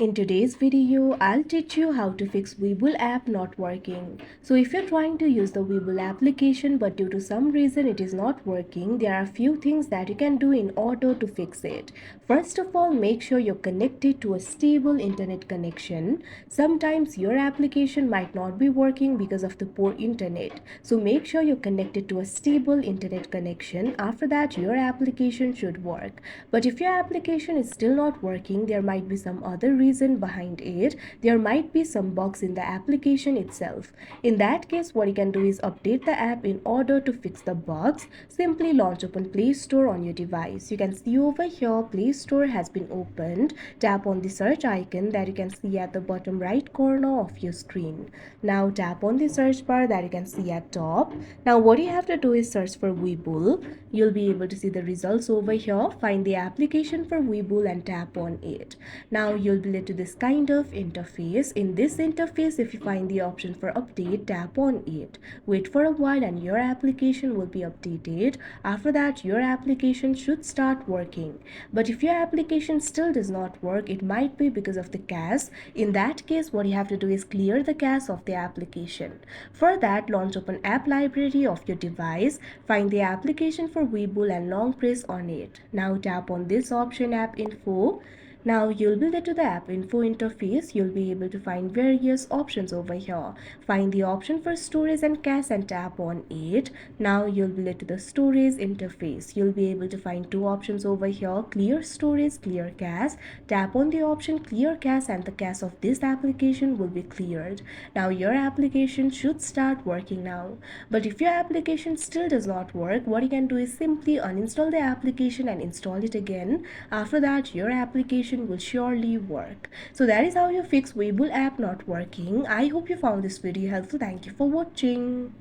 In today's video, I'll teach you how to fix Webull app not working. So if you're trying to use the Webull application but due to some reason it is not working, there are a few things that you can do in order to fix it. First of all, make sure you're connected to a stable internet connection. Sometimes your application might not be working because of the poor internet. So make sure you're connected to a stable internet connection. After that, your application should work. But if your application is still not working, there might be some other reason behind it. There might be some bugs in the application itself. In that case, what you can do is update the app. In order to fix the bugs, simply launch open Play Store on your device. You can see over here Play Store has been opened. Tap on the search icon that you can see at the bottom right corner of your screen. Now tap on the search bar that you can see at top. Now what you have to do is search for Webull. You'll be able to see the results over here. Find the application for Webull and tap on it. Now you'll be led to this kind of interface. In this interface, if you find the option for update, tap on it. Wait for a while and your application will be updated. After that, your application should start working. But if your application still does not work, it might be because of the cache. In that case, what you have to do is clear the cache of the application. For that, launch open app library of your device. Find the application for Webull and long press on it. Now tap on this option, app info. Now you'll be led to the app info interface. You'll be able to find various options over here. Find the option for storage and cache and tap on it. Now you'll be led to the storage interface. You'll be able to find two options over here: clear storage, clear cache. Tap on the option clear cache and the cache of this application will be cleared. Now your application should start working now. But if your application still does not work, what you can do is simply uninstall the application and install it again. After that, your application will surely work. So that is how you fix Webull app not working. I hope you found this video helpful. Thank you for watching.